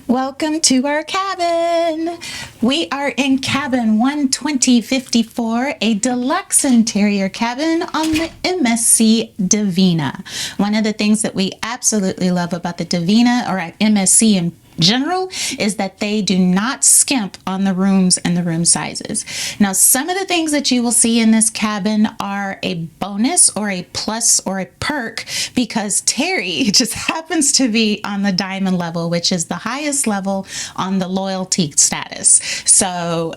Welcome to our cabin. We are in cabin 12054, a deluxe interior cabin on the MSC Divina. One of the things that we absolutely love about the Divina, or at MSC in general, is that they do not skimp on the rooms and the room sizes. Now, some of the things that you will see in this cabin are a bonus or a plus or a perk because Terry just happens to be on the diamond level, which is the highest level on the loyalty status. So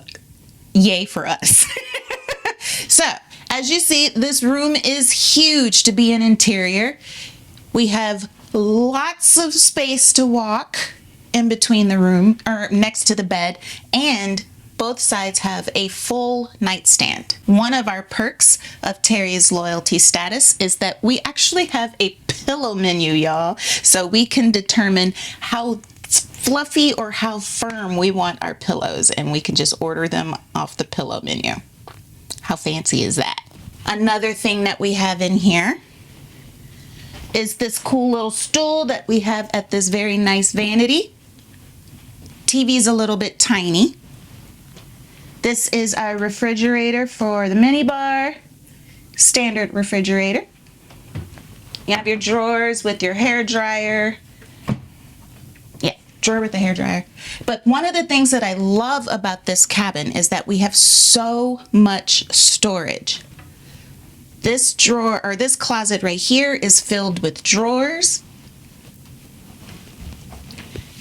yay for us. So as you see, this room is huge to be an interior. We have lots of space to walk in between the room or next to the bed, and both sides have a full nightstand. One of our perks of Terry's loyalty status is that we actually have a pillow menu, y'all, so we can determine how fluffy or how firm we want our pillows, and we can just order them off the pillow menu. How fancy is that? Another thing that we have in here is this cool little stool that we have at this very nice vanity. TV's a little bit tiny. This is our refrigerator for the mini bar, standard refrigerator. You have your drawers with your hair dryer. Yeah, drawer with the hair dryer. But one of the things that I love about this cabin is that we have so much storage. This drawer, or this closet right here, is filled with drawers.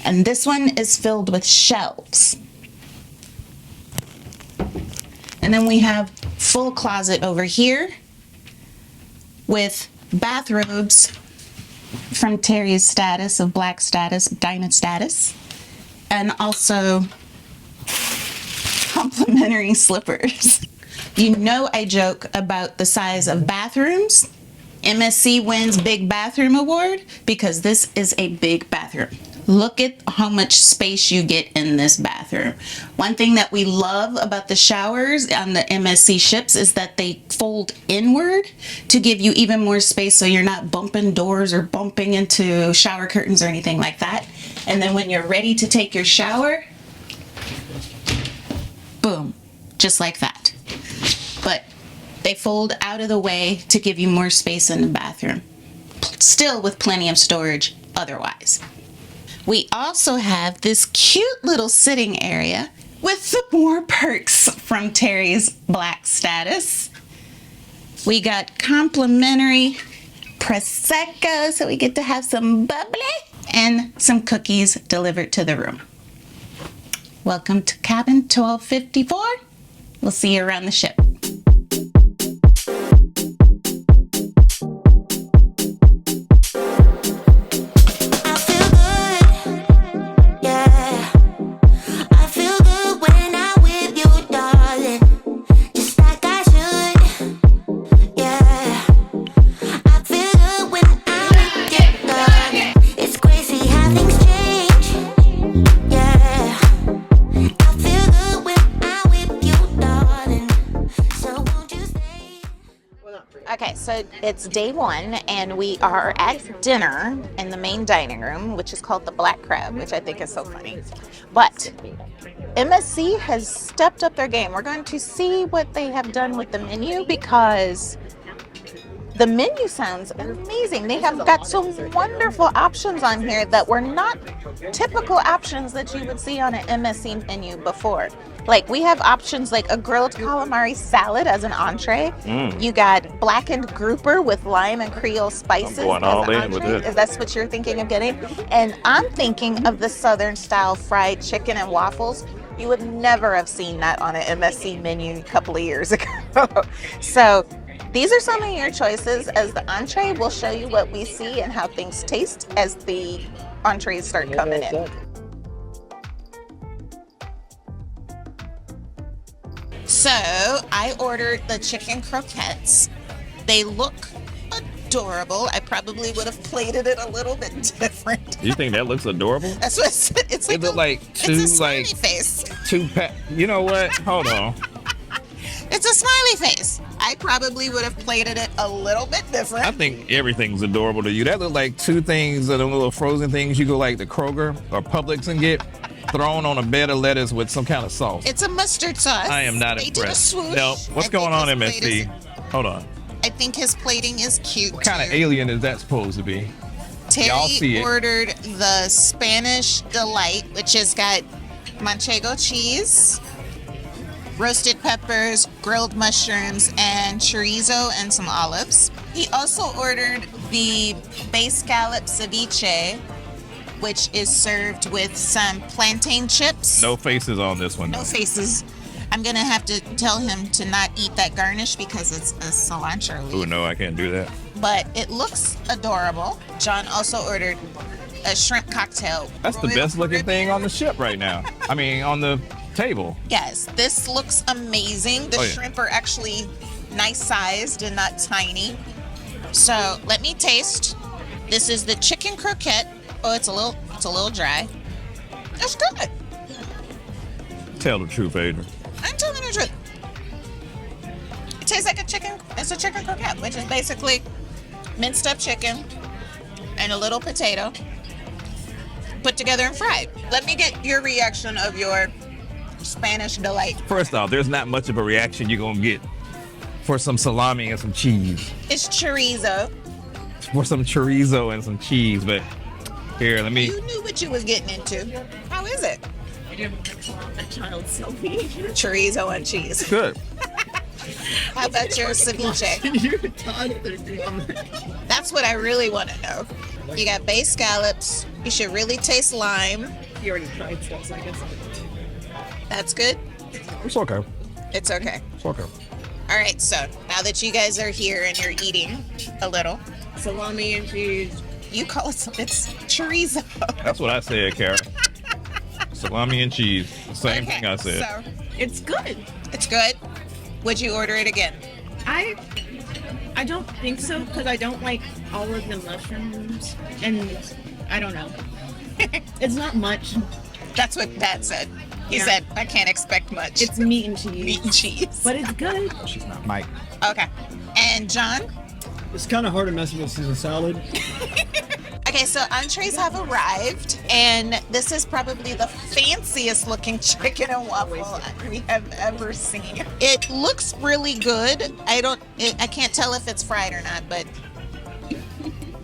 And this one is filled with shelves. And then we have full closet over here with bathrobes from Terry's status of black status, diamond status, and also complimentary slippers. You know I joke about the size of bathrooms. MSC wins Big Bathroom Award because this is a big bathroom. Look at how much space you get in this bathroom. One thing that we love about the showers on the MSC ships is that they fold inward to give you even more space so you're not bumping doors or bumping into shower curtains or anything like that. And then when you're ready to take your shower, boom, just like that. But they fold out of the way to give you more space in the bathroom. Still with plenty of storage otherwise. We also have this cute little sitting area with some more perks from Terry's black status. We got complimentary Prosecco, so we get to have some bubbly, and some cookies delivered to the room. Welcome to cabin 1254. We'll see you around the ship. Okay, so it's day one and we are at dinner in the main dining room, which is called the Black Crab, which I think is so funny. But MSC has stepped up their game. We're going to see what they have done with the menu because the menu sounds amazing. They have got some wonderful options on here that were not typical options that you would see on an MSC menu before. Like we have options like a grilled calamari salad as an entree. You got blackened grouper with lime and Creole spices as an entree. Is that what you're thinking of getting? And I'm thinking of the Southern style fried chicken and waffles. You would never have seen that on an MSC menu a couple of years ago. So these are some of your choices. As the entree, we'll show you what we see and how things taste as the entrees start coming in. So I ordered the chicken croquettes. They look adorable. I probably would have plated it a little bit different. You think that looks adorable? That's what it's like. Is it like two, it's a smiley face. You know what? Hold on. It's a smiley face. I probably would have plated it a little bit different. I think everything's adorable to you. That look like two things of the little frozen things you go like the Kroger or Publix and get thrown on a bed of lettuce with some kind of sauce. It's a mustard sauce. I am not They impressed. Did a swoosh. No. What's going on, his plate MSC? Hold on. I think his plating is cute. What kind of too. alien is that supposed to be? Y'all see Terry it. ordered the Spanish Delight, which has got manchego cheese, roasted peppers, grilled mushrooms, and chorizo and some olives. He also ordered the bay scallop ceviche, which is served with some plantain chips. No faces on this one. No faces. I'm gonna have to tell him to not eat that garnish because it's a cilantro leaf. Oh no, I can't do that. But it looks adorable. John also ordered a shrimp cocktail. That's the best looking thing on the ship right now. I mean, on the table. Yes, this looks amazing. The Oh, yeah. shrimp are actually nice sized and not tiny. So let me taste. This is the chicken croquette. Oh, it's a little dry. It's good. Tell the truth, Adrian. I'm telling the truth. It tastes like it's a chicken croquette, which is basically minced up chicken and a little potato put together and fried. Let me get your reaction of your Spanish Delight. First off, there's not much of a reaction you're gonna get for some salami and some cheese. It's chorizo. For some chorizo and some cheese, but here, let me. You knew what you was getting into. How is it? A child selfie. Chorizo and cheese. Good. How about your ceviche? You're toddler. That's what I really want to know. You got bay scallops. You should really taste lime. You already tried stuff, so I guess. That's good. It's okay. It's okay. It's okay. All right, so now that you guys are here and you're eating a little, Salami and cheese. you call it, it's chorizo. That's what I said, Kara. Salami and cheese. The same thing I said. So It's good. it's good. Would you order it again? I don't think so because I don't like all of the mushrooms, and I don't know. It's not much. That's what Dad said. He Yeah. said, I can't expect much. It's meat and cheese, meat and cheese. but it's good. She's not Mike. Okay. And John? It's kind of hard to mess with a Caesar salad. Okay, so entrees have arrived, and this is probably the fanciest looking chicken and waffle we have ever seen. It looks really good. I can't tell if it's fried or not, but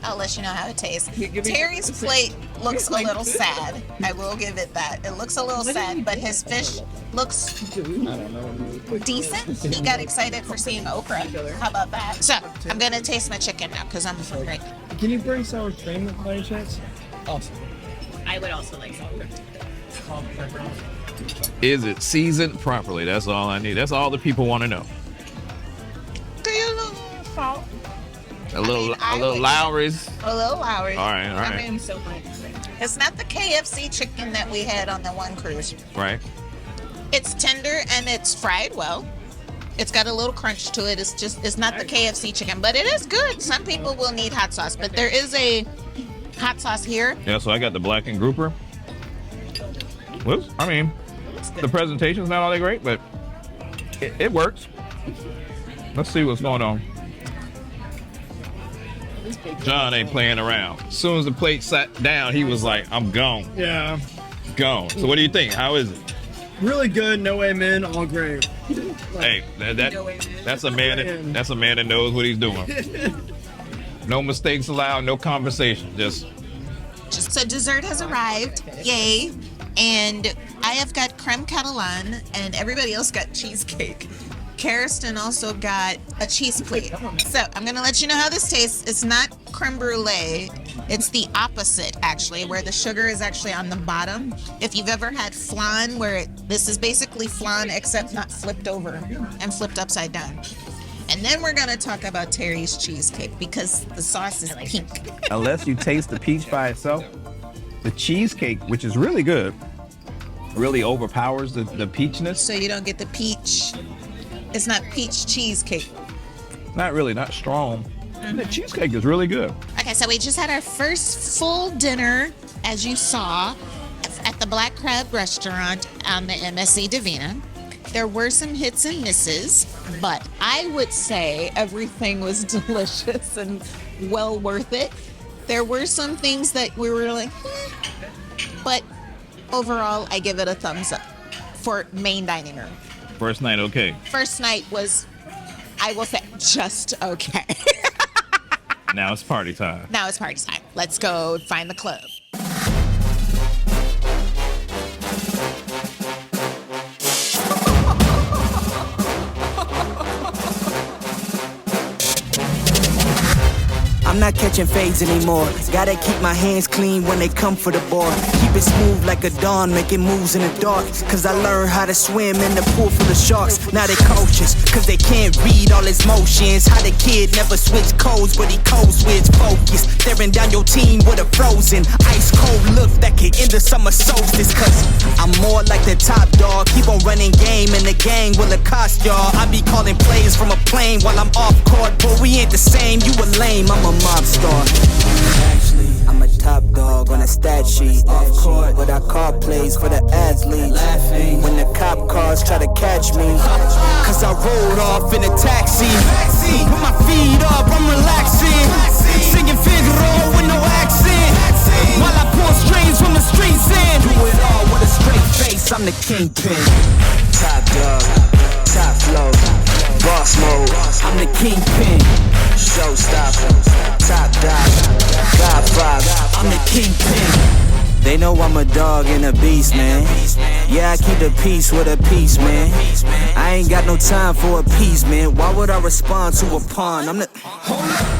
I'll let you know how it tastes. Terry's plate looks a little sad. I will give it that. It looks a little sad, but his fish looks decent. He got excited for seeing okra. How about that? So I'm gonna taste my chicken now because I'm hungry. Can you bring sour cream by any chance? Awesome. I would also like salt. Is it seasoned properly? That's all I need. That's all the people want to know. Do you little salt? A little I would- Lowry's. A little Lowry. All right, all I right, am so much. It's not the KFC chicken that we had on the one cruise. right. It's tender and it's fried well. It's got a little crunch to it. It's not the KFC chicken, but it is good. Some people will need hot sauce, but there is a hot sauce here. Yeah, so I got the black and grouper. Whoops. I mean, the presentation's not all that great, but it works. Let's see what's going on. John ain't playing around. As soon as the plate sat down, he was like, I'm gone. Yeah. Gone. So what do you think? How is it? Really good. No amen. All great. Hey, that's a man that knows what he's doing. No mistakes allowed, no conversation. Just So dessert has arrived. Yay. And I have got creme catalan and everybody else got cheesecake. Karsten also got a cheese plate. So I'm going to let you know how this tastes. It's not creme brulee. It's the opposite, actually, where the sugar is actually on the bottom. If you've ever had flan, this is basically flan except not flipped over and flipped upside down. And then we're going to talk about Terry's cheesecake because the sauce is pink. unless you taste the peach by itself, the cheesecake, which is really good, really overpowers the peachness. So you don't get the peach. It's not peach cheesecake. Not really, not strong. The cheesecake is really good. Okay, so we just had our first full dinner, as you saw, at the Black Crab restaurant on the MSC Divina. There were some hits and misses, but I would say everything was delicious and well worth it. There were some things that we were like, but overall, I give it a thumbs up for main dining room. First night, okay. First night was, I will say, just okay. Now it's party time. Now it's party time. Let's go find the club. I'm not catching fades anymore. Gotta keep my hands clean when they come for the board. Keep it smooth like a dawn, making moves in the dark. Cause I learned how to swim in the pool full of sharks. Now they cautious, cause they can't read all his motions. How the kid never switch codes, but he code switch focus. Staring down your team with a frozen, ice cold look that could end the summer solstice. Cause I'm more like the top dog. Keep on running game and the gang will accost y'all. I be calling plays from a plane while I'm off court. But we ain't the same, you a lame, I'm a mob star. Actually, I'm a top dog on a stat sheet. Off court, but I call plays for the athletes. Laughing when the cop cars try to catch me. Cause I rolled off in a taxi. Put my feet up, I'm relaxing. Singing Figaro with no accent. While I pull strings from the streets in. Do it all with a straight face, I'm the kingpin. Top dog, top flow, boss mode. I'm the kingpin. Showstopper, top dog, God vibe. I'm the kingpin. They know I'm a dog and a beast, man. Yeah, I keep the peace with a peace, man. I ain't got no time for appeasement. Why would I respond to a pawn? I'm the. Hold up.